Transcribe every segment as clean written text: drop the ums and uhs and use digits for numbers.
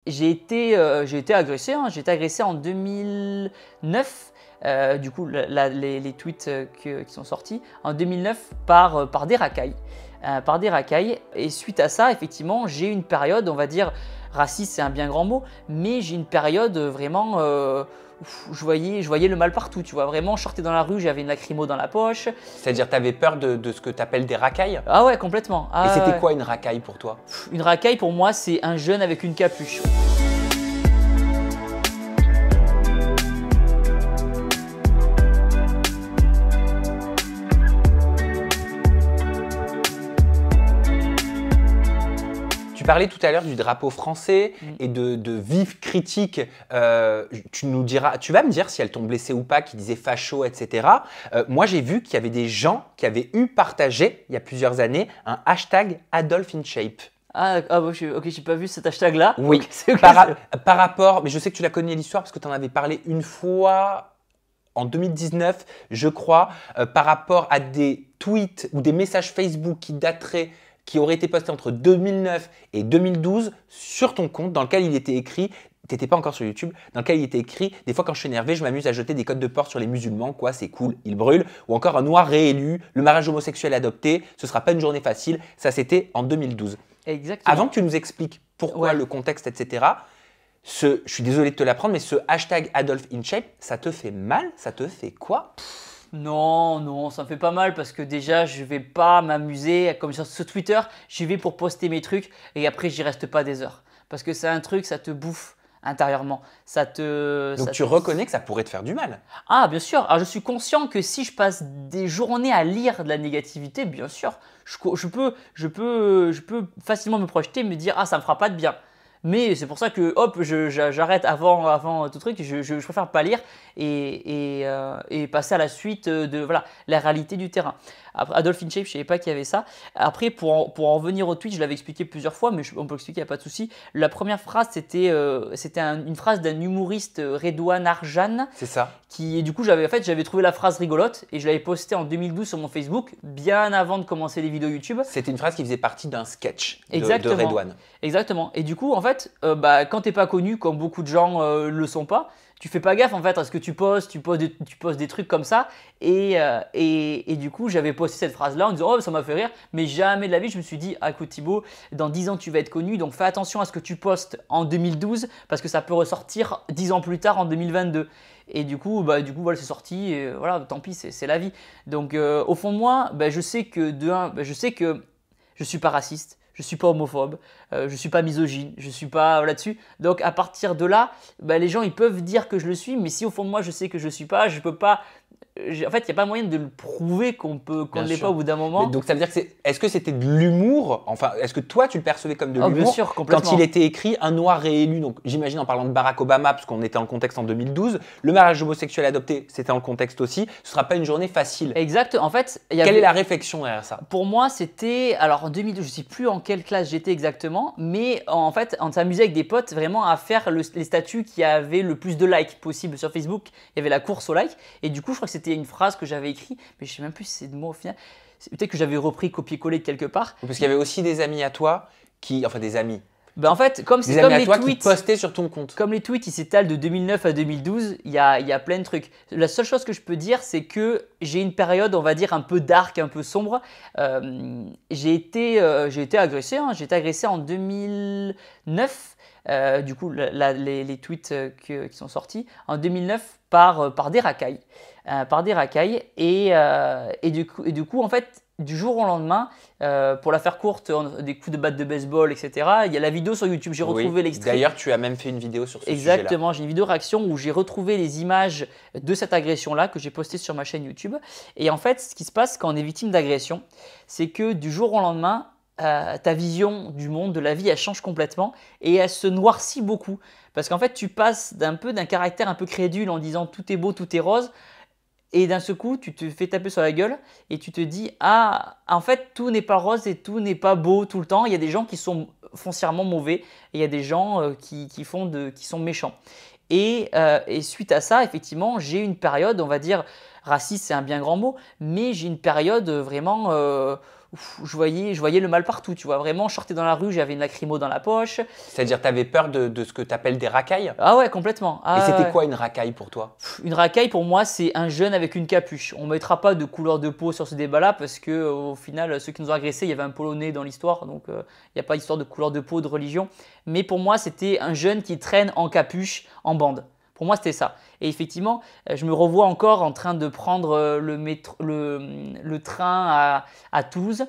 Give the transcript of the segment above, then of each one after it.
J'ai été agressé, hein. J'ai été agressé en 2009, du coup les tweets qui sont sortis en 2009 par des racailles. Et suite à ça, effectivement, j'ai eu une période, on va dire, raciste c'est un bien grand mot, mais j'ai une période vraiment où je voyais le mal partout, tu vois. Vraiment, je sortais dans la rue, j'avais une lacrymo dans la poche. C'est-à-dire tu avais peur de ce que tu appelles des racailles? Ah ouais, complètement. Ah, et c'était ouais. quoi une racaille pour toi? Une racaille pour moi, c'est un jeune avec une capuche. Tu parlais tout à l'heure du drapeau français et de vives critiques. Tu vas me dire si elles t'ont blessé ou pas, qui disaient facho, etc. Moi, j'ai vu qu'il y avait des gens qui avaient partagé, il y a plusieurs années, un hashtag Adolf in Shape. Ok, j'ai pas vu cet hashtag-là. Oui, okay, par rapport, mais je sais que tu la connais l'histoire parce que tu en avais parlé une fois en 2019, je crois, par rapport à des tweets ou des messages Facebook qui auraient été postés entre 2009 et 2012 sur ton compte dans lequel il était écrit, t'étais pas encore sur YouTube, dans lequel il était écrit « Des fois quand je suis énervé, je m'amuse à jeter des codes de porte sur les musulmans, quoi, c'est cool, ils brûlent. » Ou encore « Un noir réélu, le mariage homosexuel adopté, ce sera pas une journée facile. » Ça, c'était en 2012. Exactement. Avant que tu nous expliques pourquoi, le contexte, etc., je suis désolé de te l'apprendre, mais ce hashtag Adolf in Shape, ça te fait mal? Ça te fait quoi? Non, ça me fait pas mal parce que déjà, je vais pas m'amuser comme sur Twitter. J'y vais pour poster mes trucs et après, j'y reste pas des heures. Parce que c'est un truc, ça te bouffe intérieurement. Donc tu reconnais que ça pourrait te faire du mal? Ah, bien sûr. Alors, je suis conscient que si je passe des journées à lire de la négativité, bien sûr, je peux facilement me projeter et me dire « Ah, ça me fera pas de bien ». Mais c'est pour ça que hop, j'arrête avant tout truc, je préfère pas lire et passer à la suite de voilà, la réalité du terrain. Après, Adolf in Shape, je ne savais pas qu'il y avait ça. Après, pour en revenir au tweet, je l'avais expliqué plusieurs fois, mais on peut l'expliquer, il n'y a pas de souci. La première phrase, c'était une phrase d'un humoriste, Redouane Arjan. C'est ça. Et du coup, j'avais trouvé la phrase rigolote et je l'avais postée en 2012 sur mon Facebook, bien avant de commencer les vidéos YouTube. C'était une phrase qui faisait partie d'un sketch de Redouane. Exactement. Et du coup, en fait, quand t'es pas connu, comme beaucoup de gens le sont pas, tu fais pas gaffe en fait à ce que tu postes des trucs comme ça. Et du coup, j'avais posté cette phrase-là en disant « Oh, ça m'a fait rire », mais jamais de la vie, je me suis dit « Ah, écoute Thibaut, dans 10 ans, tu vas être connu, donc fais attention à ce que tu postes en 2012 parce que ça peut ressortir 10 ans plus tard en 2022 ». Et du coup, voilà, c'est sorti et voilà, tant pis, c'est la vie. Donc, au fond de moi, je sais que je suis pas raciste. Je ne suis pas homophobe, je ne suis pas misogyne, je ne suis pas là-dessus. Donc à partir de là, les gens ils peuvent dire que je le suis, mais si au fond de moi je sais que je ne suis pas, je peux pas. En fait, il n'y a pas moyen de le prouver qu'on ne l'est pas au bout d'un moment. Mais donc ça veut dire que est-ce que c'était de l'humour? Enfin, est-ce que toi tu le percevais comme de l'humour? Bien sûr, complètement. Quand il était écrit un noir réélu, donc j'imagine en parlant de Barack Obama, parce qu'on était dans le contexte en 2012, le mariage homosexuel adopté, c'était dans le contexte aussi, ce sera pas une journée facile. Exact. En fait, quelle est la réflexion derrière ça? Pour moi, c'était alors en 2012, je ne sais plus en quelle classe j'étais exactement, mais en fait, on s'amusait avec des potes vraiment à faire les statuts qui avaient le plus de likes possible sur Facebook. Il y avait la course aux likes et du coup, je crois que c'était une phrase que j'avais écrite, mais je ne sais même plus si c'est de moi au final. Peut-être que j'avais repris, copié-collé de quelque part. Parce qu'il y avait aussi des amis à toi des amis. En fait, comme les tweets qui postaient sur ton compte. Comme les tweets, ils s'étalent de 2009 à 2012, il y a plein de trucs. La seule chose que je peux dire, c'est que j'ai une période, on va dire, un peu dark, un peu sombre. J'ai été agressé, hein. J'ai été agressé en 2009. Du coup, les tweets qui sont sortis en 2009 par des racailles. Et du coup, en fait, du jour au lendemain, pour la faire courte, des coups de batte de baseball, etc. Il y a la vidéo sur YouTube, j'ai retrouvé l'extrait. D'ailleurs, tu as même fait une vidéo sur ce sujet-là. Exactement, j'ai une vidéo réaction où j'ai retrouvé les images de cette agression-là que j'ai postée sur ma chaîne YouTube. Et en fait, ce qui se passe quand on est victime d'agression, c'est que du jour au lendemain, ta vision du monde, de la vie, elle change complètement et elle se noircit beaucoup. Parce qu'en fait, tu passes d'un caractère un peu crédule en disant tout est beau, tout est rose. Et d'un seul coup, tu te fais taper sur la gueule et tu te dis « Ah, en fait, tout n'est pas rose et tout n'est pas beau tout le temps. Il y a des gens qui sont foncièrement mauvais et il y a des gens qui sont méchants. » Et suite à ça, effectivement, j'ai eu une période, on va dire, raciste c'est un bien grand mot, mais j'ai une période vraiment je voyais le mal partout, tu vois. Vraiment, je sortais dans la rue, j'avais une lacrymo dans la poche. C'est-à-dire, tu avais peur de ce que tu appelles des racailles? Ah ouais, complètement. Et Ah c'était ouais. quoi une racaille pour toi? Une racaille, pour moi, c'est un jeune avec une capuche. On ne mettra pas de couleur de peau sur ce débat-là parce que au final, ceux qui nous ont agressés, il y avait un Polonais dans l'histoire, donc il n'y a pas d'histoire de couleur de peau, de religion. Mais pour moi, c'était un jeune qui traîne en capuche, en bande. Pour moi, c'était ça. Et effectivement, je me revois encore en train de prendre le train à Toulouse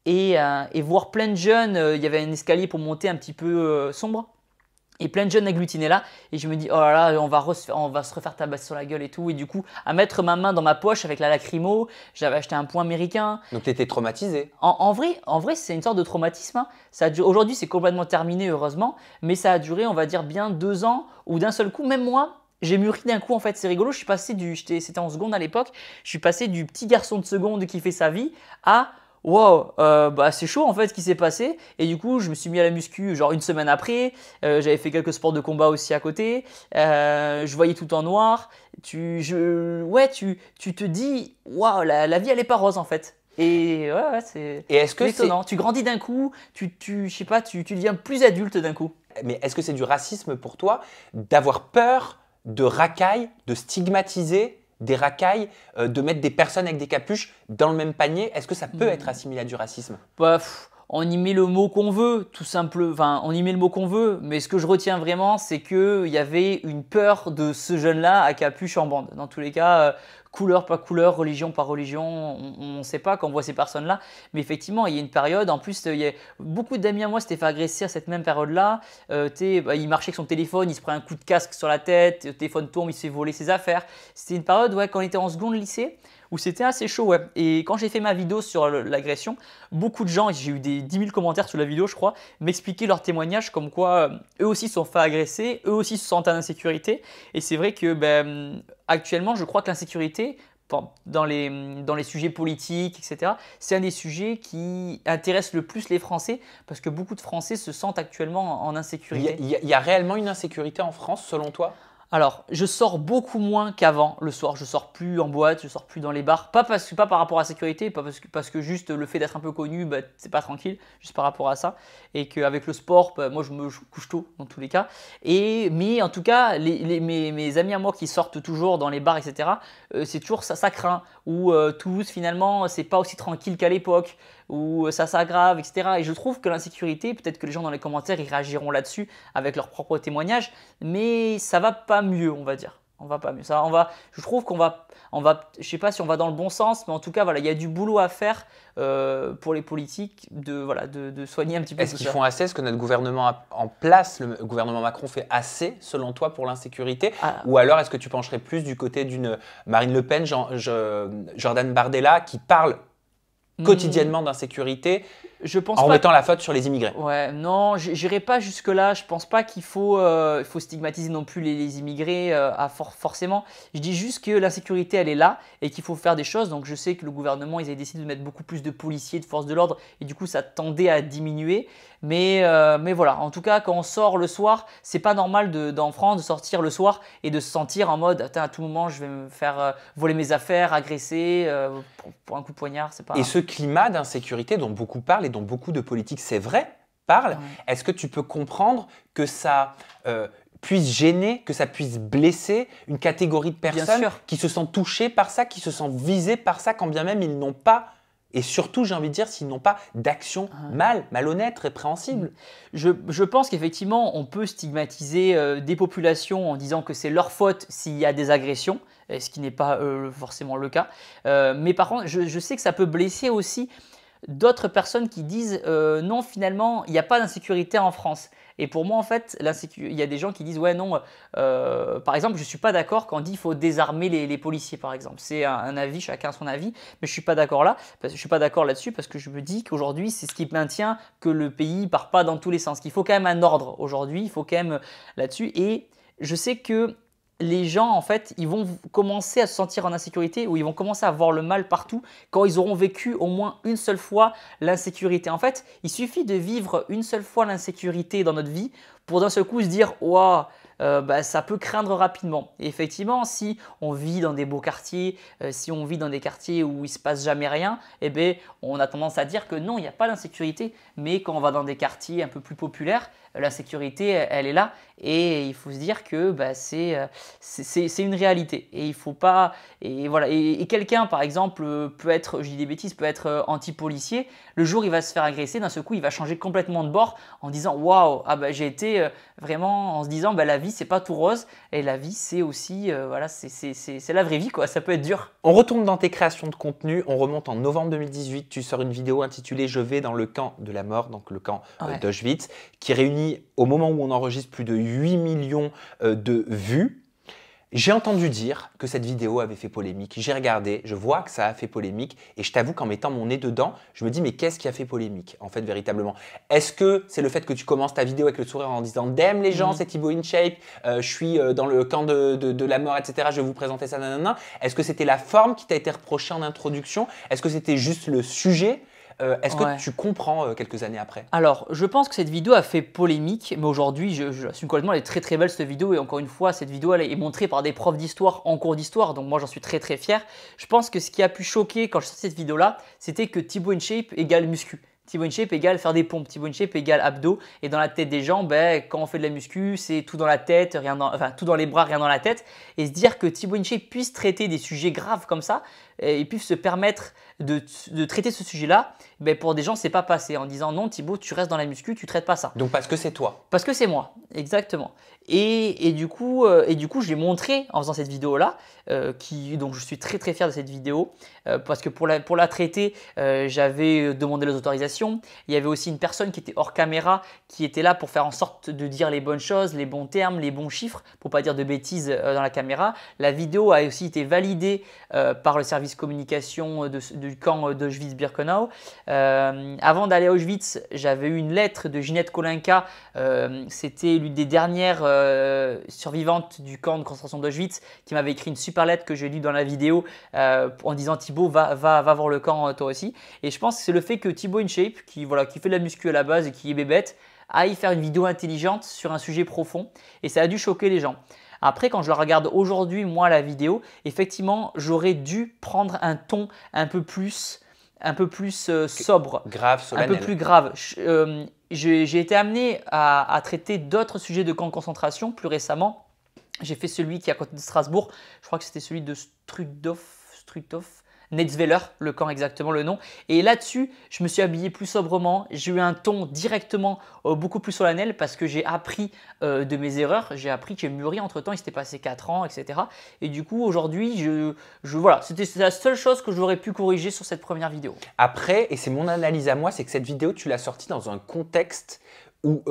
et voir plein de jeunes. Il y avait un escalier pour monter un petit peu sombre. Et plein de jeunes agglutinés là, et je me dis, oh là là, on va se refaire tabasser sur la gueule et tout. Et du coup, à mettre ma main dans ma poche avec la lacrymo, j'avais acheté un point américain. Donc, tu étais traumatisé? En vrai, c'est une sorte de traumatisme, hein. Aujourd'hui, c'est complètement terminé, heureusement, mais ça a duré, on va dire, bien 2 ans, où d'un seul coup, même moi, j'ai mûri d'un coup. En fait, c'est rigolo, c'était en seconde à l'époque, je suis passé du petit garçon de seconde qui fait sa vie à wow, bah c'est chaud en fait ce qui s'est passé. Et du coup, je me suis mis à la muscu genre une semaine après. J'avais fait quelques sports de combat aussi à côté. Je voyais tout en noir. Tu te dis, waouh, la vie elle est pas rose en fait. Et ouais, Et est-ce que c'est étonnant. Tu grandis d'un coup, je sais pas, tu deviens plus adulte d'un coup. Mais est-ce que c'est du racisme pour toi d'avoir peur de racailles, de stigmatiser des racailles, de mettre des personnes avec des capuches dans le même panier? Est-ce que ça peut être assimilé à du racisme? Bah, on y met le mot qu'on veut, tout simple. Enfin, on y met le mot qu'on veut, mais ce que je retiens vraiment, c'est qu'il y avait une peur de ce jeune-là à capuche en bande. Dans tous les cas, couleur, pas couleur, religion, pas religion, on ne sait pas quand on voit ces personnes-là. Mais effectivement, il y a une période, en plus, il y a beaucoup d'amis à moi s'étaient fait agresser à cette même période-là. Il marchait avec son téléphone, il se prend un coup de casque sur la tête, le téléphone tombe, il se fait voler ses affaires. C'était une période, ouais, quand on était en seconde lycée, où c'était assez chaud, ouais. Et quand j'ai fait ma vidéo sur l'agression, beaucoup de gens, j'ai eu des 10 000 commentaires sur la vidéo, je crois, m'expliquaient leurs témoignages comme quoi eux aussi se sont fait agresser, eux aussi se sentent en insécurité. Et c'est vrai que actuellement, je crois que l'insécurité, dans les sujets politiques, etc., c'est un des sujets qui intéresse le plus les Français parce que beaucoup de Français se sentent actuellement en insécurité. Il y a réellement une insécurité en France, selon toi? Alors, je sors beaucoup moins qu'avant le soir. Je sors plus en boîte, je sors plus dans les bars. Pas par rapport à la sécurité, pas parce que juste le fait d'être un peu connu, c'est pas tranquille, juste par rapport à ça. Et qu'avec le sport, moi je couche tôt dans tous les cas. Mais en tout cas, mes amis à moi qui sortent toujours dans les bars, etc., c'est toujours ça craint. Ou Toulouse finalement, c'est pas aussi tranquille qu'à l'époque. Où ça s'aggrave, etc. Et je trouve que l'insécurité, peut-être que les gens dans les commentaires ils réagiront là-dessus avec leurs propres témoignages, mais ça va pas mieux, on va dire. On va pas mieux. Je trouve je sais pas si on va dans le bon sens, mais en tout cas, voilà, il y a du boulot à faire pour les politiques de soigner un petit peu Est-ce tout qu'ils ça. font assez? Est-ce que notre gouvernement en place, le gouvernement Macron, fait assez, selon toi, pour l'insécurité? Ah, Ou alors, est-ce que tu pencherais plus du côté d'une Marine Le Pen, Jordan Bardella, qui parle quotidiennement d'insécurité je pense en pas. remettant la faute sur les immigrés? Ouais, non, j'irai pas jusque-là. Je pense pas qu'il faut stigmatiser non plus les immigrés forcément. Je dis juste que l'insécurité, elle est là et qu'il faut faire des choses. Donc je sais que le gouvernement, ils avaient décidé de mettre beaucoup plus de policiers, de forces de l'ordre et du coup, ça tendait à diminuer. Mais voilà, en tout cas, quand on sort le soir, c'est pas normal en France de sortir le soir et de se sentir en mode, attends, à tout moment, je vais me faire voler mes affaires, agresser pour un coup de poignard. C'est pas. Et ce climat d'insécurité dont beaucoup parlent et dont beaucoup de politiques, c'est vrai, parlent, Ouais. est-ce que tu peux comprendre que ça puisse gêner, que ça puisse blesser une catégorie de personnes sûr. qui se sentent touchées par ça, qui se sentent visées par ça, quand bien même ils n'ont pas, et surtout j'ai envie de dire, s'ils n'ont pas d'action malhonnête, répréhensible? Je pense qu'effectivement, on peut stigmatiser des populations en disant que c'est leur faute s'il y a des agressions, ce qui n'est pas forcément le cas. Mais par contre, je sais que ça peut blesser aussi d'autres personnes qui disent non, finalement, il n'y a pas d'insécurité en France. Et pour moi, en fait, il y a des gens qui disent ouais, non, par exemple, je ne suis pas d'accord quand on dit qu'il faut désarmer les policiers, par exemple. C'est un avis, chacun son avis, mais je ne suis pas d'accord je suis pas d'accord là-dessus parce que je me dis qu'aujourd'hui, c'est ce qui maintient que le pays ne part pas dans tous les sens. Qu'il faut quand même un ordre aujourd'hui, il faut quand même là-dessus. Et je sais que les gens, en fait, ils vont commencer à se sentir en insécurité ou ils vont commencer à voir le mal partout quand ils auront vécu au moins une seule fois l'insécurité. En fait, il suffit de vivre une seule fois l'insécurité dans notre vie pour d'un seul coup se dire « Waouh, bah, ça peut craindre rapidement. Et effectivement, si on vit dans des beaux quartiers, si on vit dans des quartiers où il ne se passe jamais rien, eh bien, on a tendance à dire que non, il n'y a pas d'insécurité. Mais quand on va dans des quartiers un peu plus populaires, l'insécurité, elle est là. Et il faut se dire que bah, c'est une réalité. Et il faut pas. Et voilà. Et quelqu'un, par exemple, peut être, je dis des bêtises, peut être anti-policier. Le jour où il va se faire agresser, d'un seul coup, il va changer complètement de bord en disant waouh, ah bah, j'ai été vraiment en se disant bah, la vie, c'est pas tout rose. Et la vie, c'est aussi, voilà, c'est la vraie vie, quoi. Ça peut être dur. On retourne dans tes créations de contenu. On remonte en novembre 2018. Tu sors une vidéo intitulée Je vais dans le camp de la mort, donc le camp d'Auschwitz, qui réunit au moment où on enregistre plus de 8 millions de vues. J'ai entendu dire que cette vidéo avait fait polémique. J'ai regardé, je vois que ça a fait polémique et je t'avoue qu'en mettant mon nez dedans, je me dis mais qu'est-ce qui a fait polémique en fait véritablement? Est-ce que c'est le fait que tu commences ta vidéo avec le sourire en disant damn les gens, c'est Thibaut InShape, je suis dans le camp de la mort, etc. Je vais vous présenter ça, nanana. Est-ce que c'était la forme qui t'a été reprochée en introduction? Est-ce que c'était juste le sujet? Est-ce que tu comprends quelques années après? Alors, je pense que cette vidéo a fait polémique, mais aujourd'hui, je l'assume complètement, elle est très très belle cette vidéo, et encore une fois, cette vidéo elle est montrée par des profs d'histoire en cours d'histoire, donc moi j'en suis très très fier. Je pense que ce qui a pu choquer quand je sortais cette vidéo-là, c'était que Thibaut InShape égale muscu. Thibaut InShape égale faire des pompes, Thibaut InShape égale abdos, et dans la tête des gens, ben, quand on fait de la muscu, c'est tout dans la tête, enfin tout dans les bras, rien dans la tête, et se dire que Thibaut InShape puisse traiter des sujets graves comme ça, et puisse se permettre de traiter ce sujet-là, ben pour des gens, c'est pas passé en disant non, Thibaut, tu restes dans la muscu, tu traites pas ça. Donc parce que c'est toi. Parce que c'est moi, exactement. Et du coup, je l'ai montré en faisant cette vidéo-là, donc je suis très très fier de cette vidéo, parce que pour la traiter, j'avais demandé les autorisations. Il y avait aussi une personne qui était hors caméra, qui était là pour faire en sorte de dire les bonnes choses, les bons termes, les bons chiffres, pour pas dire de bêtises dans la caméra. La vidéo a aussi été validée par le service communication du camp d'Auschwitz-Birkenau. Avant d'aller à Auschwitz, j'avais eu une lettre de Ginette Kolinka, c'était l'une des dernières survivantes du camp de concentration d'Auschwitz, qui m'avait écrit une super lettre que j'ai lue dans la vidéo en disant Thibaut, va voir le camp toi aussi. Et je pense que c'est le fait que Thibaut InShape, qui fait de la muscu à la base et qui est bébête, aille faire une vidéo intelligente sur un sujet profond, et ça a dû choquer les gens. Après, quand je la regarde aujourd'hui, moi, la vidéo, effectivement, j'aurais dû prendre un ton un peu plus sobre, grave, solennel. un peu plus grave. J'ai été amené à traiter d'autres sujets de camp de concentration plus récemment. J'ai fait celui qui est à côté de Strasbourg. Je crois que c'était celui de Struthof, Netzweiler, le camp exactement le nom. Et là-dessus, je me suis habillé plus sobrement. J'ai eu un ton directement beaucoup plus solennel parce que j'ai appris de mes erreurs. J'ai appris que j'ai mûri entre-temps. Il s'était passé 4 ans, etc. Et du coup, aujourd'hui, voilà, c'était la seule chose que j'aurais pu corriger sur cette première vidéo. Après, et c'est mon analyse à moi, c'est que cette vidéo, tu l'as sortie dans un contexte où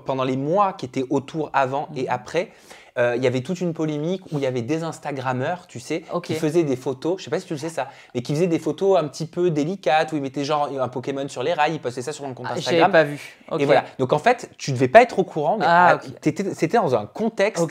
pendant les mois qui étaient autour avant et après, il y avait toute une polémique où il y avait des Instagrammeurs, tu sais, qui faisaient des photos, je sais pas si tu le sais ça, mais qui faisaient des photos un petit peu délicates, où ils mettaient genre un Pokémon sur les rails, ils postaient ça sur mon compte Instagram. Je n'avais pas vu. Et voilà. Donc en fait, tu devais pas être au courant, mais c'était dans un contexte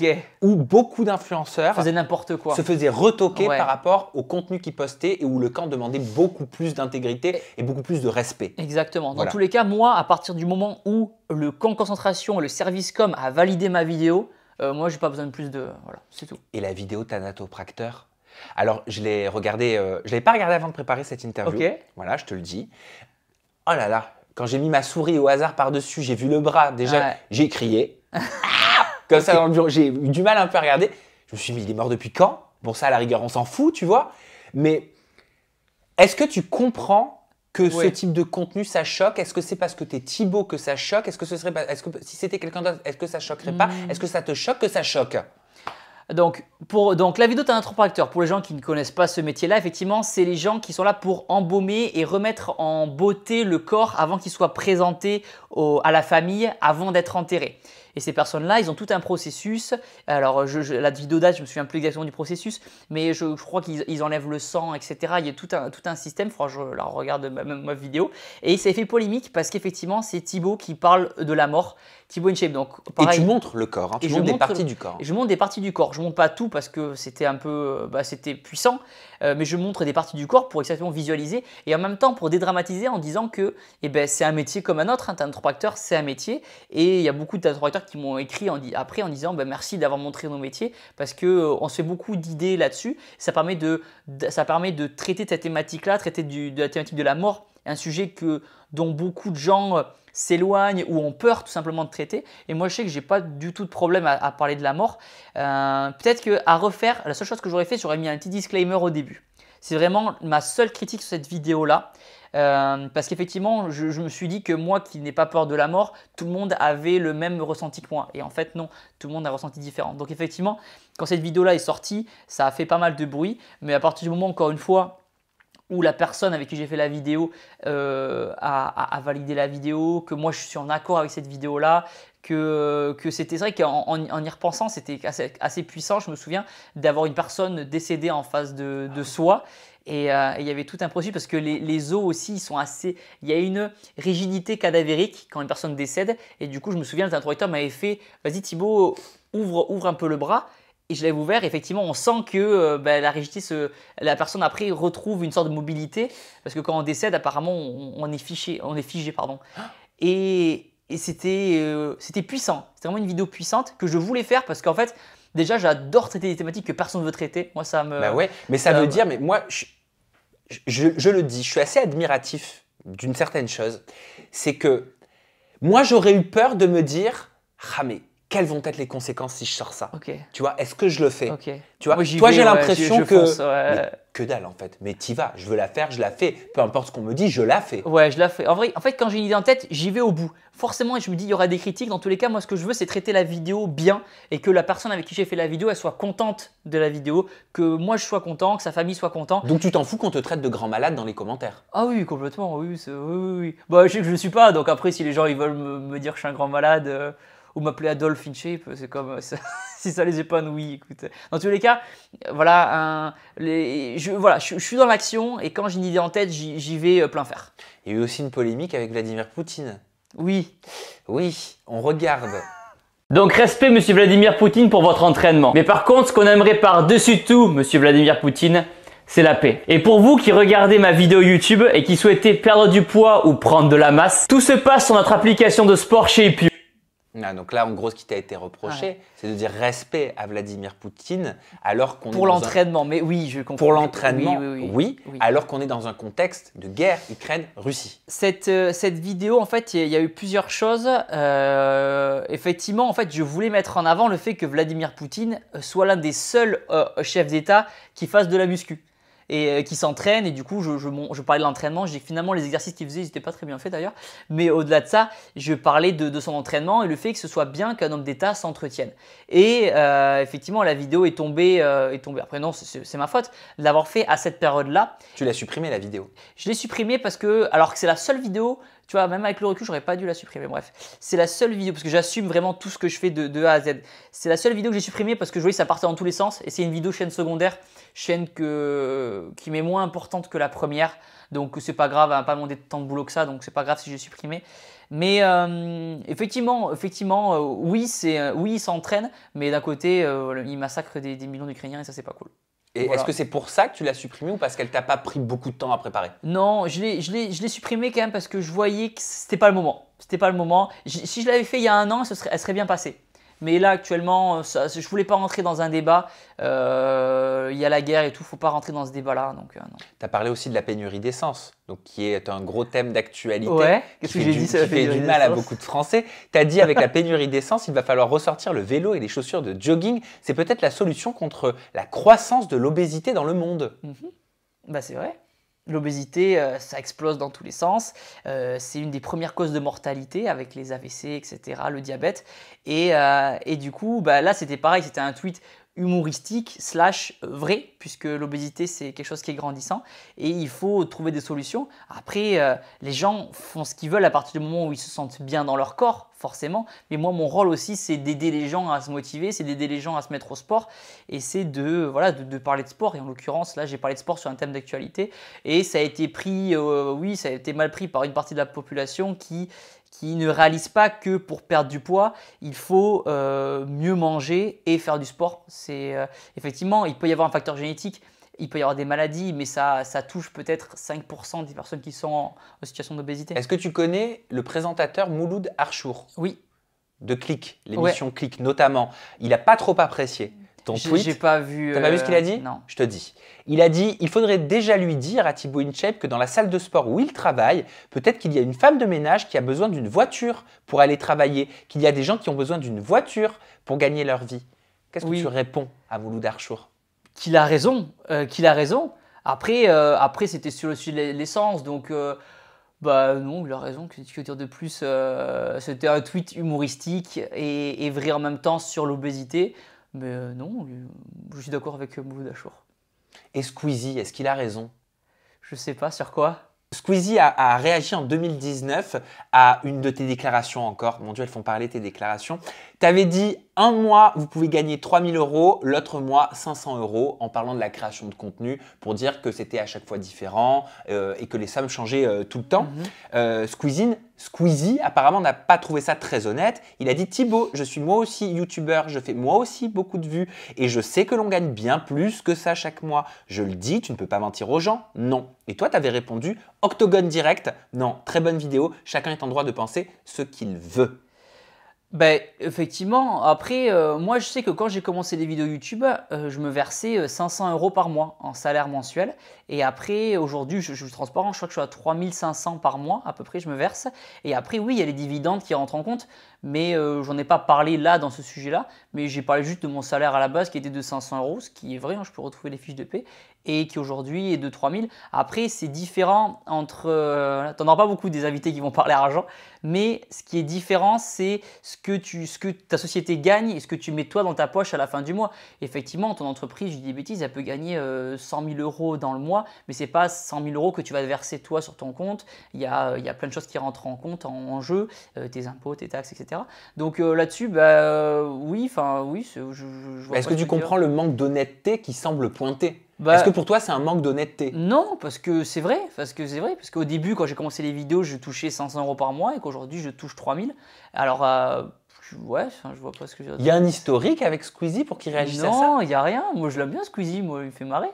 où beaucoup d'influenceurs faisaient n'importe quoi, se faisaient retoquer par rapport au contenu qu'ils postaient et où le camp demandait beaucoup plus d'intégrité et beaucoup plus de respect. Exactement. Dans tous les cas, moi, à partir du moment où le camp de concentration, le service com a validé ma vidéo, moi, j'ai pas besoin de plus de… Voilà, c'est tout. Et la vidéo Thanatopracteur, alors je l'ai regardée, je l'avais pas regardée avant de préparer cette interview. Voilà, je te le dis. Oh là là, quand j'ai mis ma souris au hasard par-dessus, j'ai vu le bras, déjà, j'ai crié. Comme ça dans le bureau, j'ai eu du mal un peu à regarder. Je me suis dit, il est mort depuis quand? Bon, ça, à la rigueur, on s'en fout, tu vois. Mais est-ce que tu comprends que ce type de contenu, ça choque? Est-ce que c'est parce que tu es Thibaut que ça choque? Est-ce que ce serait pas, si c'était quelqu'un d'autre, est-ce que ça choquerait pas? Est-ce que ça te choque que ça choque? Donc la vidéo Thanatopracteur, pour les gens qui ne connaissent pas ce métier-là, effectivement, c'est les gens qui sont là pour embaumer et remettre en beauté le corps avant qu'il soit présenté à la famille, avant d'être enterré. Et ces personnes-là, ils ont tout un processus. Alors, la vidéo date, je me souviens plus exactement du processus, mais je crois qu'ils enlèvent le sang, etc. Il y a tout un système. Il faudra que je la regarde ma vidéo. Et ça fait polémique parce qu'effectivement, c'est Thibaut qui parle de la mort, Thibaut InShape. Donc, Et pareil, tu montres le corps, hein, tu Et je montres des montre- parties du corps. et je montre des parties du corps. Je montre pas tout parce que c'était un peu, c'était puissant, mais je montre des parties du corps pour exactement visualiser et en même temps pour dédramatiser en disant que c'est un métier comme un autre. Un tantropracteur, c'est un métier et il y a beaucoup de tantropracteurs qui m'ont écrit après en disant merci d'avoir montré nos métiers parce que on se fait beaucoup d'idées là-dessus. Ça permet de traiter cette thématique-là, traiter de la thématique de la mort, un sujet dont beaucoup de gens s'éloignent ou ont peur tout simplement de traiter. Et moi, je sais que j'ai pas du tout de problème à parler de la mort. Peut-être qu'à refaire, la seule chose que j'aurais fait, j'aurais mis un petit disclaimer au début. C'est vraiment ma seule critique sur cette vidéo-là. Parce qu'effectivement, je me suis dit que moi qui n'ai pas peur de la mort, tout le monde avait le même ressenti que moi. Et en fait, non, tout le monde a un ressenti différent. Donc effectivement, quand cette vidéo-là est sortie, ça a fait pas mal de bruit. Mais à partir du moment, encore une fois, où la personne avec qui j'ai fait la vidéo a validé la vidéo, que moi je suis en accord avec cette vidéo-là, que c'était vrai qu'en y repensant, c'était assez puissant. Je me souviens d'avoir une personne décédée en face de soi. Et il y avait tout un processus parce que les os aussi, ils sont assez. Il y a une rigidité cadavérique quand une personne décède. Et du coup, je me souviens, l'interrogateur m'avait fait vas-y Thibaut, ouvre un peu le bras. Et je l'avais ouvert, et effectivement, on sent que la rigidité, la personne après retrouve une sorte de mobilité, parce que quand on décède, apparemment, on est figé, pardon. Et c'était puissant. C'était vraiment une vidéo puissante que je voulais faire parce qu'en fait, déjà, j'adore traiter des thématiques que personne ne veut traiter. Moi, ça me. Bah ouais, mais ça veut dire, mais moi, je le dis, je suis assez admiratif d'une certaine chose, c'est que moi, j'aurais eu peur de me dire, ah mais quelles vont être les conséquences si je sors ça? Ok. Tu vois, est-ce que je le fais? Ok. Tu vois, Moi, j'y toi, vais, j'ai ouais, l'impression je que fonce, ouais. mais que dalle en fait. Mais t'y vas, je veux la faire, je la fais. Peu importe ce qu'on me dit, je la fais. Ouais, je la fais. En fait, quand j'ai une idée en tête, j'y vais au bout. Forcément, je me dis, il y aura des critiques. Dans tous les cas, moi, ce que je veux, c'est traiter la vidéo bien et que la personne avec qui j'ai fait la vidéo, elle soit contente de la vidéo, que moi, je sois content, que sa famille soit content. Donc tu t'en fous qu'on te traite de grand malade dans les commentaires? Ah oui, complètement. Oui, oui. Bah, je sais que je ne suis pas. Donc après, si les gens ils veulent me dire que je suis un grand malade ou m'appeler Adolf InShape, c'est comme si ça les épanouit. Écoute. Dans tous les cas, voilà, je suis dans l'action et quand j'ai une idée en tête, j'y vais plein fer. Il y a eu aussi une polémique avec Vladimir Poutine. Oui. Oui, on regarde. Donc respect Monsieur Vladimir Poutine pour votre entraînement. Mais par contre, ce qu'on aimerait par-dessus tout, Monsieur Vladimir Poutine, c'est la paix. Et pour vous qui regardez ma vidéo YouTube et qui souhaitez perdre du poids ou prendre de la masse, tout se passe sur notre application de sport chez Epio. Ah, donc là, en gros, ce qui t'a été reproché, c'est de dire respect à Vladimir Poutine alors qu'on est Pour dans l'entraînement, mais oui, je comprends. Pour l'entraînement, oui. alors qu'on est dans un contexte de guerre Ukraine-Russie. Cette vidéo, en fait, il y a eu plusieurs choses. Effectivement, en fait, je voulais mettre en avant le fait que Vladimir Poutine soit l'un des seuls chefs d'État qui fasse de la muscu et qui s'entraîne. Et du coup, je parlais de l'entraînement. Je dis que finalement, les exercices qu'il faisait, ils n'étaient pas très bien faits d'ailleurs. Mais au-delà de ça, je parlais de son entraînement et le fait que ce soit bien qu'un homme d'État s'entretienne. Et effectivement, la vidéo est tombée. Après, non, c'est ma faute de l'avoir fait à cette période-là. Tu l'as supprimé la vidéo? Je l'ai supprimée parce que, alors que c'est la seule vidéo, tu vois, même avec le recul, j'aurais pas dû la supprimer. Bref, c'est la seule vidéo parce que j'assume vraiment tout ce que je fais de A à Z. C'est la seule vidéo que j'ai supprimée parce que je voyais que ça partait dans tous les sens et c'est une vidéo chaîne secondaire, chaîne qui m'est moins importante que la première. Donc c'est pas grave, elle n'a pas demandé tant de boulot que ça, donc c'est pas grave si j'ai supprimé. Mais effectivement, oui, il s'entraîne, mais d'un côté, il massacre des millions d'Ukrainiens et ça c'est pas cool. Et Voilà. est-ce que c'est pour ça que tu l'as supprimé ou parce qu'elle t'a pas pris beaucoup de temps à préparer? Non, je l'ai supprimé quand même parce que je voyais que c'était pas le moment. C'était pas le moment. Si je l'avais fait il y a un an, elle serait bien passée. Mais là, actuellement, je voulais pas rentrer dans un débat. Il y a la guerre et tout, faut pas rentrer dans ce débat-là. Donc, non. Tu as parlé aussi de la pénurie d'essence, donc qui est un gros thème d'actualité. Ouais, qu'est-ce que j'ai dit sur la qui fait pénurie du mal à d'essence beaucoup de Français. Tu as dit avec la pénurie d'essence, il va falloir ressortir le vélo et les chaussures de jogging. C'est peut-être la solution contre la croissance de l'obésité dans le monde. Bah, c'est vrai. L'obésité, ça explose dans tous les sens. C'est une des premières causes de mortalité avec les AVC, etc., le diabète. Et du coup, bah, là, c'était pareil, c'était un tweet humoristique / vrai, puisque l'obésité, c'est quelque chose qui est grandissant. Et il faut trouver des solutions. Après, les gens font ce qu'ils veulent à partir du moment où ils se sentent bien dans leur corps, forcément. Mais moi, mon rôle aussi, c'est d'aider les gens à se motiver, c'est d'aider les gens à se mettre au sport. Et c'est de parler de sport. Et en l'occurrence, là, j'ai parlé de sport sur un thème d'actualité. Et ça a été pris, ça a été mal pris par une partie de la population qui qui ne réalisent pas que pour perdre du poids, il faut mieux manger et faire du sport. Effectivement, il peut y avoir un facteur génétique, il peut y avoir des maladies, mais ça touche peut-être 5% des personnes qui sont en situation d'obésité. Est-ce que tu connais le présentateur Mouloud Archour Oui. de Click, l'émission Click notamment? Il n'a pas trop apprécié ton tweet. J'ai pas vu. T'as pas vu ce qu'il a dit? Non. Je te dis. Il a dit: il faudrait déjà lui dire à Thibaut InShape que dans la salle de sport où il travaille, peut-être qu'il y a une femme de ménage qui a besoin d'une voiture pour aller travailler, qu'il y a des gens qui ont besoin d'une voiture pour gagner leur vie. Qu'est-ce que tu réponds à Mouloud Archour? Qu'il a raison, qu'il a raison. Après c'était sur le sujet de l'essence, donc bah non, il a raison. Que tu veux dire de plus? C'était un tweet humoristique et vrai en même temps sur l'obésité. Mais non, je suis d'accord avec Mouloud Achour. Et Squeezie, est-ce qu'il a raison? Je sais pas sur quoi. Squeezie a réagi en 2019 à une de tes déclarations encore. Mon Dieu, elles font parler tes déclarations. Tu avais dit: un mois, vous pouvez gagner 3 000 €, l'autre mois, 500 € en parlant de la création de contenu pour dire que c'était à chaque fois différent et que les sommes changeaient tout le temps. Squeezie, apparemment, n'a pas trouvé ça très honnête. Il a dit: Thibaut, je suis moi aussi youtubeur, je fais moi aussi beaucoup de vues et je sais que l'on gagne bien plus que ça chaque mois. Je le dis, tu ne peux pas mentir aux gens. Non. Et toi, tu avais répondu: Octogone direct. Non, très bonne vidéo. Chacun est en droit de penser ce qu'il veut. Ben, effectivement, après, moi je sais que quand j'ai commencé les vidéos YouTube, je me versais 500 € par mois en salaire mensuel. Et après, aujourd'hui, je suis transparent, je crois que je suis à 3 500 par mois à peu près, je me verse. Et après, oui, il y a les dividendes qui rentrent en compte, mais j'en ai pas parlé là dans ce sujet-là. Mais j'ai parlé juste de mon salaire à la base qui était de 500 €, ce qui est vrai, hein, je peux retrouver les fiches de paie, et qui aujourd'hui est de 3 000. Après, c'est différent entre… tu n'en auras pas beaucoup des invités qui vont parler argent, mais ce qui est différent, c'est ce que ta société gagne et ce que tu mets toi dans ta poche à la fin du mois. Effectivement, ton entreprise, je dis des bêtises, elle peut gagner 100 000 € dans le mois, mais ce n'est pas 100 000 € que tu vas verser toi sur ton compte. Il y a plein de choses qui rentrent en compte en jeu, tes impôts, tes taxes, etc. Donc là-dessus, oui, je vois. Est-ce que tu comprends le manque d'honnêteté qui semble pointer? Bah, est-ce que pour toi, c'est un manque d'honnêteté? Non, parce que c'est vrai. Parce qu'au début, quand j'ai commencé les vidéos, je touchais 500 € par mois et qu'aujourd'hui, je touche 3 000. Alors, ouais, je vois pas ce que je veux dire. Il y a un historique avec Squeezie pour qu'il réagisse à ça? Non, il n'y a rien. Moi, je l'aime bien, Squeezie. Moi, il me fait marrer.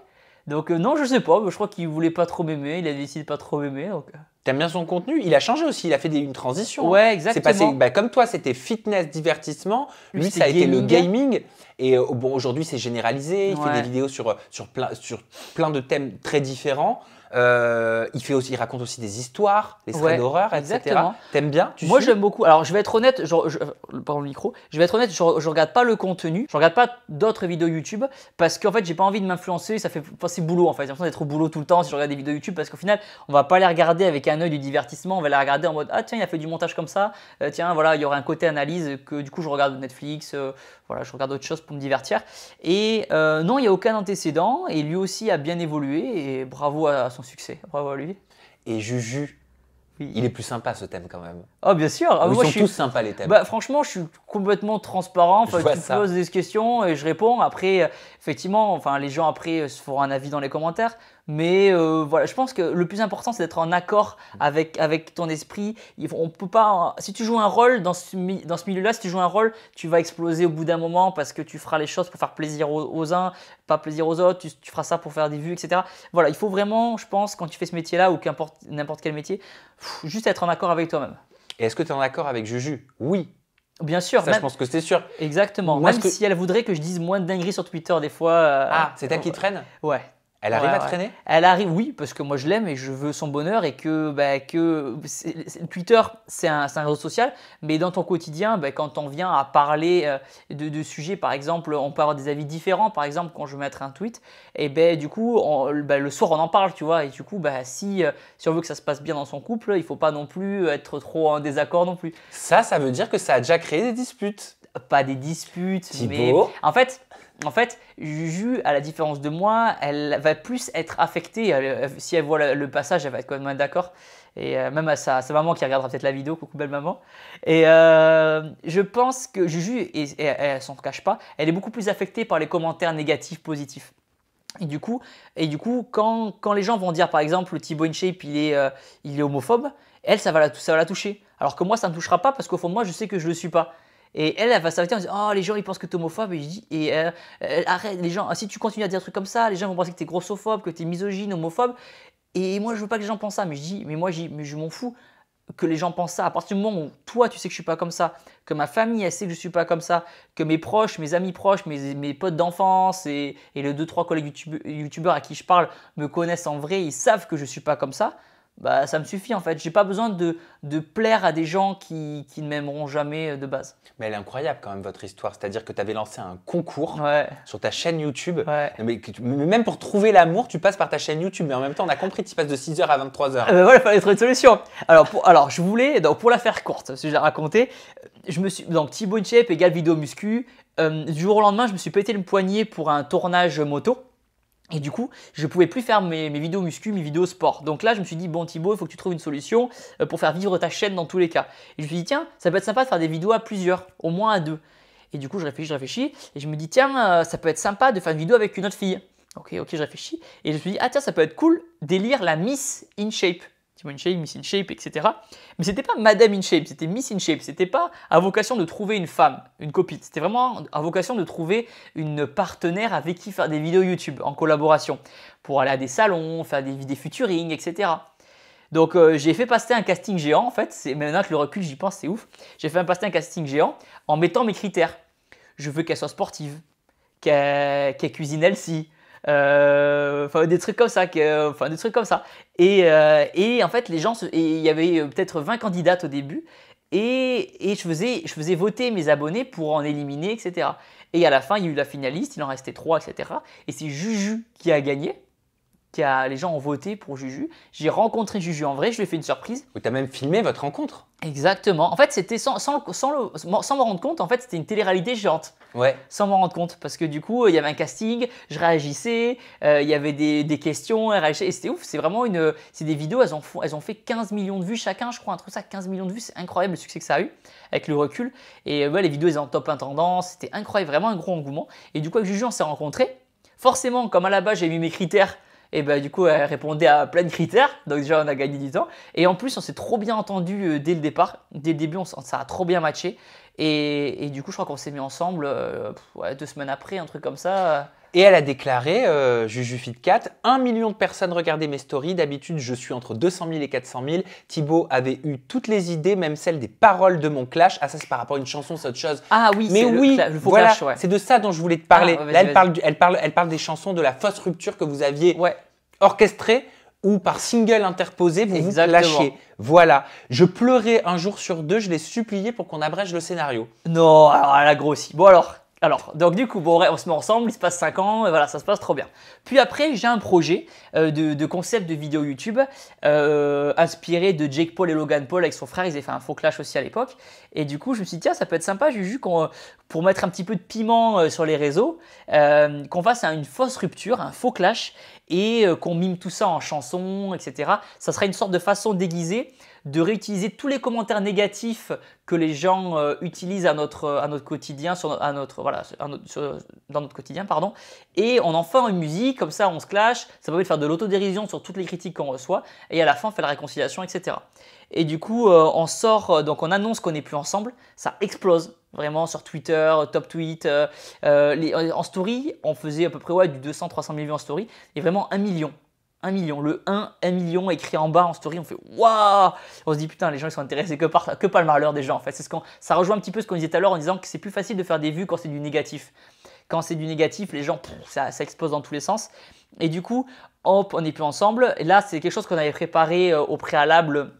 Donc, non, je sais pas. Je crois qu'il voulait pas trop m'aimer. Il a décidé de pas trop m'aimer. Donc… T'aimes bien son contenu? Il a changé aussi, il a fait une transition. Ouais, exactement. C'est passé, comme toi, c'était fitness, divertissement. Lui, ça a été le gaming. Et bon, aujourd'hui, c'est généralisé. Il fait des vidéos sur plein de thèmes très différents. Il raconte aussi des histoires, les threads d'horreur, etc. T'aimes bien? Moi, j'aime beaucoup. Alors, je vais être honnête, pardon le micro, je vais être honnête, je regarde pas le contenu, je regarde pas d'autres vidéos YouTube parce qu'en fait, j'ai pas envie de m'influencer, ça fait passer boulot en fait. J'ai l'impression d'être au boulot tout le temps si je regarde des vidéos YouTube parce qu'au final, on va pas les regarder avec un œil du divertissement, on va les regarder en mode ah tiens, il a fait du montage comme ça, tiens, voilà, il y aura un côté analyse que du coup, je regarde Netflix, voilà, je regarde autre chose pour me divertir. Et non, il n'y a aucun antécédent et lui aussi a bien évolué et bravo à son succès, bravo à lui. Et Juju, il est plus sympa ce thème quand même. Oh bien sûr. Ils sont tous sympas les thèmes. Bah, franchement, je suis complètement transparent. Enfin, tu poses des questions et je réponds. Après, effectivement, enfin, les gens après se feront un avis dans les commentaires. Mais voilà, je pense que le plus important, c'est d'être en accord avec ton esprit. On peut pas. Si tu joues un rôle dans ce milieu-là, si tu joues un rôle, tu vas exploser au bout d'un moment parce que tu feras les choses pour faire plaisir aux uns, pas plaisir aux autres. Tu feras ça pour faire des vues, etc. Voilà, il faut vraiment, je pense, quand tu fais ce métier-là ou n'importe quel métier, juste être en accord avec toi-même. Et est-ce que tu es en accord avec Juju? Oui. Bien sûr. Ça, je pense que c'est sûr. Exactement. Même si elle voudrait que je dise moins de dingueries sur Twitter des fois. Ah, c'est elle qui traîne? Ouais. Elle arrive à traîner? Elle arrive, oui, parce que moi je l'aime et je veux son bonheur et que Twitter, c'est un réseau social, mais dans ton quotidien, quand on vient à parler de sujets, par exemple, on peut avoir des avis différents. Par exemple, quand je vais mettre un tweet, et du coup, le soir on en parle, tu vois, et du coup, si on veut que ça se passe bien dans son couple, il ne faut pas non plus être trop en désaccord non plus. Ça veut dire que ça a déjà créé des disputes? Pas des disputes, Thibaut. Mais en fait, Juju, à la différence de moi, elle va plus être affectée. Si elle voit le passage, elle va être quand même d'accord. Et même à sa maman qui regardera peut-être la vidéo, coucou belle maman. Et je pense que Juju, et elle s'en cache pas, elle est beaucoup plus affectée par les commentaires négatifs, positifs. Et du coup, quand les gens vont dire par exemple Thibaut InShape il est homophobe, elle ça va la toucher. Alors que moi, ça ne me touchera pas parce qu'au fond de moi, je sais que je ne le suis pas. Et elle va s'arrêter en disant oh, les gens ils pensent que tu es homophobe. Et je dis arrête, les gens, si tu continues à dire des trucs comme ça, les gens vont penser que tu es grossophobe, que tu es misogyne, homophobe. Et moi, je veux pas que les gens pensent ça. Mais je dis mais je m'en fous que les gens pensent ça. À partir du moment où toi, tu sais que je suis pas comme ça, que ma famille, elle sait que je suis pas comme ça, que mes proches, mes amis proches, mes potes d'enfance et les 2-3 collègues youtubeurs à qui je parle me connaissent en vrai, ils savent que je suis pas comme ça. Bah, ça me suffit en fait. J'ai pas besoin de plaire à des gens qui ne m'aimeront jamais de base. Mais elle est incroyable quand même votre histoire. C'est-à-dire que tu avais lancé un concours Ouais. sur ta chaîne YouTube. Ouais. Mais même pour trouver l'amour, tu passes par ta chaîne YouTube. Mais en même temps, on a compris que tu passes de 6h à 23h. Voilà, il fallait trouver une solution. Alors je voulais, donc pour la faire courte, si je la raconter, donc Thibaut InShape égale vidéo muscu. Du jour au lendemain, je me suis pété le poignet pour un tournage moto. Et du coup, je ne pouvais plus faire mes vidéos muscu, mes vidéos sport. Donc là, je me suis dit, bon Thibaut, il faut que tu trouves une solution pour faire vivre ta chaîne dans tous les cas. Et je me suis dit, tiens, ça peut être sympa de faire des vidéos à plusieurs, au moins à 2. Et du coup, je réfléchis, et je me dis, tiens, ça peut être sympa de faire une vidéo avec une autre fille. Ok, je réfléchis. Et je me suis dit, ah tiens, ça peut être cool d'élire la Miss InShape. InShape, Miss InShape, etc. Mais c'était pas Madame InShape, c'était Miss InShape. C'était pas à vocation de trouver une femme, une copine. C'était vraiment à vocation de trouver une partenaire avec qui faire des vidéos YouTube en collaboration pour aller à des salons, faire des featuring, etc. Donc j'ai fait passer un casting géant en fait. Maintenant avec le recul, j'y pense, c'est ouf. J'ai fait passer un casting géant en mettant mes critères. Je veux qu'elle soit sportive, qu'elle cuisine healthy. Des trucs comme ça, des trucs comme ça. Et en fait, il y avait peut-être 20 candidates au début, et je faisais voter mes abonnés pour en éliminer, etc. Et à la fin, il y a eu la finaliste, il en restait 3, etc. Et c'est Juju qui a gagné. Les gens ont voté pour Juju. J'ai rencontré Juju en vrai, je lui ai fait une surprise. Tu as même filmé votre rencontre. Exactement. En fait, c'était sans me rendre compte, en fait, c'était une télé-réalité géante. Ouais. Sans m'en rendre compte. Parce que du coup, il y avait un casting, je réagissais, il y avait des questions, elle réagissait. Et c'était ouf. C'est vraiment c'est des vidéos, elles ont fait 15 millions de vues chacun, je crois, un truc ça, 15 millions de vues. C'est incroyable le succès que ça a eu avec le recul. Et les vidéos, elles étaient en top intendance. C'était incroyable, vraiment un gros engouement. Et du coup, avec Juju, on s'est rencontrés. Forcément, comme à la base, j'ai mis mes critères. Et du coup, elle répondait à plein de critères. Donc déjà, on a gagné du temps. Et en plus, on s'est trop bien entendu dès le départ. Dès le début, ça a trop bien matché. Et du coup, je crois qu'on s'est mis ensemble 2 semaines après, un truc comme ça. Et elle a déclaré, JujuFit4, 1 million de personnes regardaient mes stories. D'habitude, je suis entre 200 000 et 400 000. Thibaut avait eu toutes les idées, même celles des paroles de mon clash. Ah, ça, c'est par rapport à une chanson, c'est autre chose. Ah oui, mais oui, le faux voilà, clash, ouais. C'est de ça dont je voulais te parler. Ah, là, elle parle des chansons de la fausse rupture que vous aviez orchestrée ou par single interposé, vous vous clashiez. Voilà. Je pleurais un jour sur 2, je l'ai supplié pour qu'on abrège le scénario. Non, alors elle a grossi. Bon alors, donc du coup, on se met ensemble, il se passe 5 ans, et voilà, ça se passe trop bien. Puis après, j'ai un projet de concept de vidéo YouTube inspiré de Jake Paul et Logan Paul avec son frère. Ils avaient fait un faux clash aussi à l'époque. Et du coup, je me suis dit, tiens, ça peut être sympa, Juju, pour mettre un petit peu de piment sur les réseaux, qu'on fasse une fausse rupture, un faux clash, et qu'on mime tout ça en chanson, etc. Ça serait une sorte de façon déguisée de réutiliser tous les commentaires négatifs que les gens utilisent à notre quotidien, dans notre quotidien, pardon, et on en fait une musique, comme ça on se clash, ça permet de faire de l'autodérision sur toutes les critiques qu'on reçoit, et à la fin on fait la réconciliation, etc. Et du coup on annonce qu'on n'est plus ensemble, ça explose vraiment sur Twitter, top tweet, en story, on faisait à peu près du 200-300 000 vues en story, et vraiment 1 million. 1 million, le 1 million écrit en bas en story, on fait waouh! On se dit putain, les gens ils sont intéressés que par le malheur des gens en fait. Ça rejoint un petit peu ce qu'on disait tout à l'heure en disant que c'est plus facile de faire des vues quand c'est du négatif. Quand c'est du négatif, les gens, ça explose dans tous les sens. Et du coup, hop, on n'est plus ensemble. Et là, c'est quelque chose qu'on avait préparé au préalable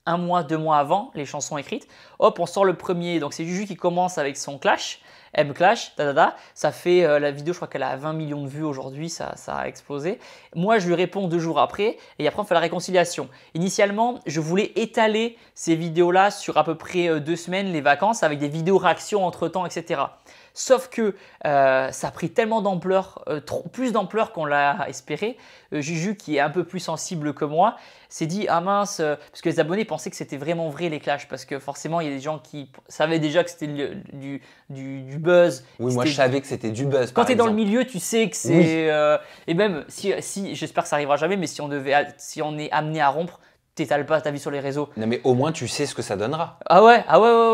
1 mois, 2 mois avant, les chansons écrites. Hop, on sort le premier. Donc c'est Juju qui commence avec son clash. M-Clash, ça fait la vidéo, je crois qu'elle a 20 millions de vues aujourd'hui, ça a explosé. Moi, je lui réponds 2 jours après et après on fait la réconciliation. Initialement, je voulais étaler ces vidéos-là sur à peu près 2 semaines, les vacances, avec des vidéos réactions entre-temps, etc. Sauf que ça a pris tellement d'ampleur, plus d'ampleur qu'on l'a espéré. Juju, qui est un peu plus sensible que moi, s'est dit ah mince, parce que les abonnés pensaient que c'était vraiment vrai les clashs, parce que forcément il y a des gens qui savaient déjà que c'était du buzz. Oui, moi je savais que c'était du buzz. Quand tu es dans le milieu, tu sais que c'est. Et même si j'espère que ça arrivera jamais, mais si on est amené à rompre, t'étales pas ta vie sur les réseaux. Non, mais au moins, tu sais ce que ça donnera. Ah ouais,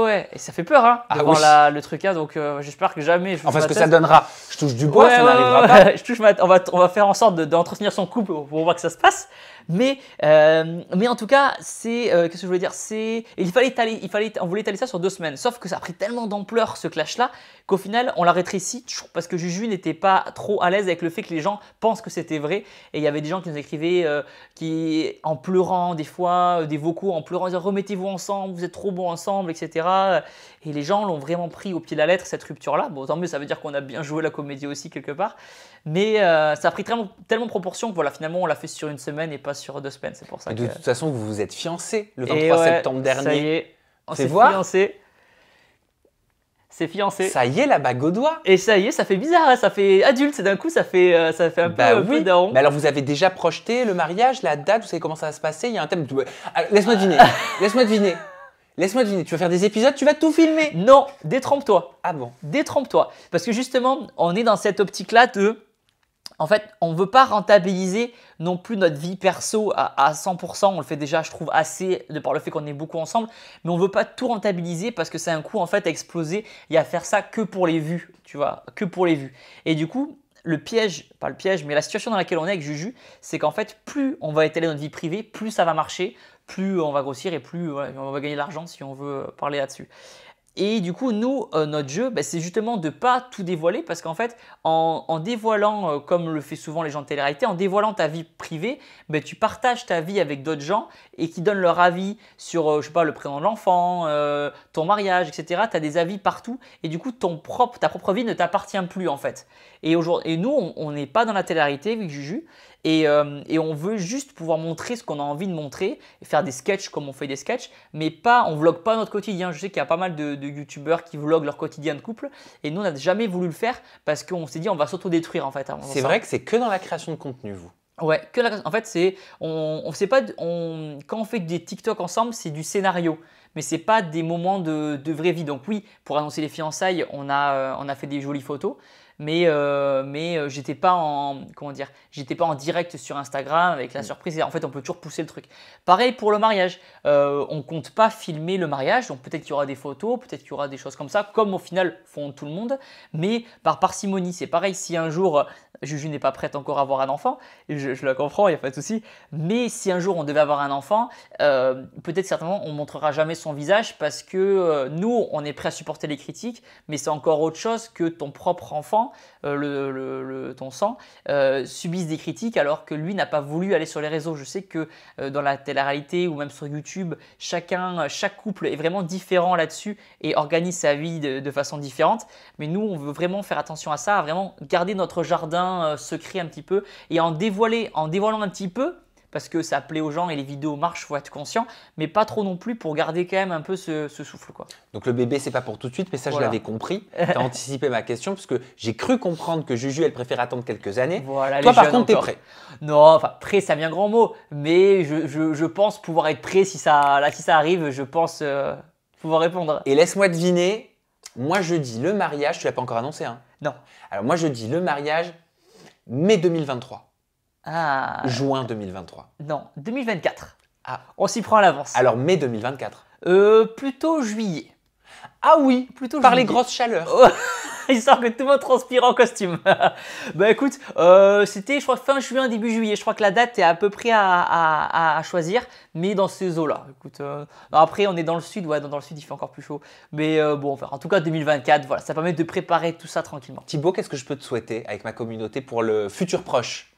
ouais. Et ça fait peur, hein, Ah devant oui. le truc là. Donc j'espère que jamais. Enfin, ce que ça donnera, je touche du bois, ça n'arrivera pas. Je touche on va faire en sorte d'entretenir son couple pour voir que ça se passe. Mais en tout cas, qu'est-ce que je voulais dire, on voulait étaler ça sur 2 semaines. Sauf que ça a pris tellement d'ampleur ce clash-là qu'au final, on l'a rétréci parce que Juju n'était pas trop à l'aise avec le fait que les gens pensent que c'était vrai. Et il y avait des gens qui nous écrivaient en pleurant des fois, des vocaux en pleurant, disant remettez-vous ensemble, vous êtes trop bons ensemble, etc. Et les gens l'ont vraiment pris au pied de la lettre, cette rupture-là. Bon, tant mieux, ça veut dire qu'on a bien joué la comédie aussi quelque part. Mais ça a pris tellement de proportions que voilà, finalement, on l'a fait sur 1 semaine et pas sur 2 semaines. C'est pour ça Et que… de toute façon, vous vous êtes fiancés le 23 septembre dernier. Ça y est, on Fais s'est voir. fiancés. C'est fiancé. Ça y est, la bague au doigt. Et ça y est, ça fait bizarre, hein, ça fait adulte, d'un coup, ça fait un peu daron. Mais alors, vous avez déjà projeté le mariage, la date, vous savez comment ça va se passer? Il y a un thème. Ah, laisse-moi deviner. Laisse-moi deviner. Laisse-moi deviner. Tu vas faire des épisodes, tu vas tout filmer. Non, détrompe-toi. Ah bon? Détrompe-toi. Parce que justement, on est dans cette optique-là de… En fait, on ne veut pas rentabiliser non plus notre vie perso à 100%. On le fait déjà, je trouve, assez de par le fait qu'on est beaucoup ensemble. Mais on ne veut pas tout rentabiliser parce que c'est un coût en fait à exploser et à faire ça que pour les vues, tu vois, que pour les vues. Et du coup, le piège, pas le piège, mais la situation dans laquelle on est avec Juju, c'est qu'en fait, plus on va étaler notre vie privée, plus ça va marcher, plus on va grossir et plus on va gagner de l'argent si on veut parler là-dessus. Et du coup, nous, notre jeu, c'est justement de ne pas tout dévoiler parce qu'en fait, en dévoilant, comme le fait souvent les gens de télé-réalité, en dévoilant ta vie privée, tu partages ta vie avec d'autres gens et qui donnent leur avis sur, je sais pas, le prénom de l'enfant, ton mariage, etc. Tu as des avis partout et du coup, ta propre vie ne t'appartient plus en fait. Et nous, on n'est pas dans la télé-réalité avec Juju. Et on veut juste pouvoir montrer ce qu'on a envie de montrer, et faire des sketchs comme on fait des sketchs, mais pas, on vlogue pas notre quotidien. Je sais qu'il y a pas mal de youtubeurs qui vloguent leur quotidien de couple, et nous on n'a jamais voulu le faire parce qu'on s'est dit on va s'autodétruire en fait. C'est vrai que c'est que dans la création de contenu, vous. Ouais, en fait c'est, on sait pas, quand on fait des TikTok ensemble, c'est du scénario. Mais c'est pas des moments de vraie vie. Donc oui, pour annoncer les fiançailles, on a fait des jolies photos. Mais j'étais pas j'étais pas en direct sur Instagram avec la surprise. Et en fait, on peut toujours pousser le truc. Pareil pour le mariage. On compte pas filmer le mariage. Donc peut-être qu'il y aura des photos, peut-être qu'il y aura des choses comme ça, comme au final font tout le monde. Mais par parcimonie, c'est pareil. Si un jour Juju n'est pas prête encore à avoir un enfant, je la comprends, il n'y a pas de souci. Mais si un jour on devait avoir un enfant, peut-être certainement on montrera jamais son visage parce que nous, on est prêt à supporter les critiques, mais c'est encore autre chose que ton propre enfant, ton sang, subisse des critiques alors que lui n'a pas voulu aller sur les réseaux. Je sais que dans la télé-réalité ou même sur YouTube, chaque couple est vraiment différent là-dessus et organise sa vie de façon différente. Mais nous, on veut vraiment faire attention à ça, à vraiment garder notre jardin secret un petit peu et en dévoilant un petit peu parce que ça plaît aux gens et les vidéos marchent, faut être conscient, mais pas trop non plus pour garder quand même un peu ce souffle, quoi. Donc le bébé, c'est pas pour tout de suite, mais ça, Voilà. je l'avais compris. Tu as anticipé ma question parce que j'ai cru comprendre que Juju, elle préfère attendre quelques années. Voilà, toi, les par jeunes contre, tu es encore. prêt. Non, enfin prêt, c'est un bien grand mot, mais je pense pouvoir être prêt si ça arrive, je pense pouvoir répondre. Et laisse-moi deviner, moi je dis le mariage, tu l'as pas encore annoncé, hein? Non. Alors moi je dis le mariage mai 2023, Ah, juin 2023. non, 2024. Ah. On s'y prend à l'avance. Alors mai 2024. Plutôt juillet. Ah oui, Plutôt par les juillet. grosses chaleurs. Histoire que tout le monde transpire en costume. Bah écoute, c'était je crois fin juin, début juillet. Je crois que la date est à peu près à choisir, mais dans ces eaux-là. Écoute, après on est dans le sud, ouais, dans le sud il fait encore plus chaud. Mais bon, enfin, en tout cas 2024, voilà, ça permet de préparer tout ça tranquillement. Thibaut, qu'est-ce que je peux te souhaiter avec ma communauté pour le futur proche?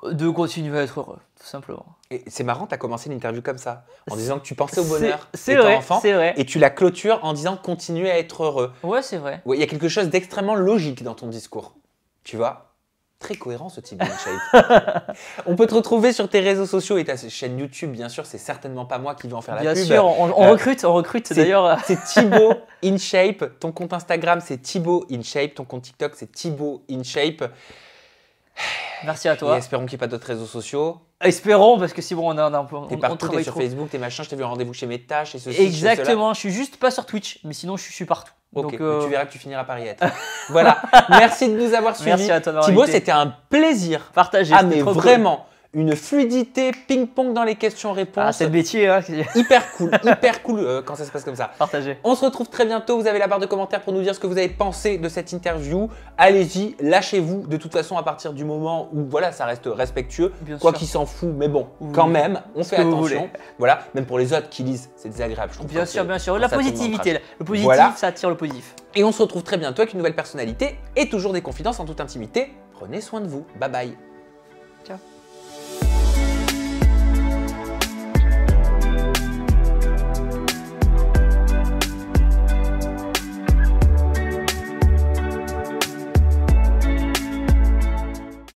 De continuer à être heureux, tout simplement. Et c'est marrant, tu as commencé l'interview comme ça, en disant que tu pensais au bonheur C'est étant vrai, enfant, c'est vrai. et tu la clôtures en disant continuer à être heureux. Ouais, c'est vrai. Ouais, il y a quelque chose d'extrêmement logique dans ton discours. Tu vois? Très cohérent ce Thibaut InShape. On peut te retrouver sur tes réseaux sociaux et ta chaîne YouTube, bien sûr, c'est certainement pas moi qui vais en faire la Bien pub. sûr, on recrute d'ailleurs. C'est Thibaut InShape. Ton compte Instagram, c'est Thibaut InShape. Ton compte TikTok, c'est Thibaut InShape. Merci à Et toi. espérons qu'il n'y ait pas d'autres réseaux sociaux. Espérons, parce que si bon, T'es on partout, t'es travaille sur trop. Facebook, t'es machin, je t'ai vu en rendez-vous chez mes tâches et ceci, chez cela. Exactement, je suis juste pas sur Twitch, mais sinon je suis partout. Ok, Donc, mais tu verras que tu finiras par y être. Voilà, merci de nous avoir suivis. Merci à toi d'avoir Thibaut, invité. c'était un plaisir. Partagez, Ah c'était mais trop cool. vraiment, une fluidité ping-pong dans les questions-réponses. Ah, c'est le métier, hein. Hyper cool quand ça se passe comme ça. Partagez. On se retrouve très bientôt. Vous avez la barre de commentaires pour nous dire ce que vous avez pensé de cette interview. Allez-y, lâchez-vous. De toute façon, à partir du moment où voilà, ça reste respectueux, Bien quoi sûr. qu'il s'en fout, mais bon, Oui. quand même, on fait que vous attention. voulez. Voilà, même pour les autres qui lisent, c'est désagréable. Je trouve, Bien quand sûr, c'est- bien sûr. quand La ça tombe dans le positivité, trash. là. Le positif, Voilà. ça attire le positif. Et on se retrouve très bientôt avec une nouvelle personnalité et toujours des confidences en toute intimité. Prenez soin de vous. Bye bye. Ciao.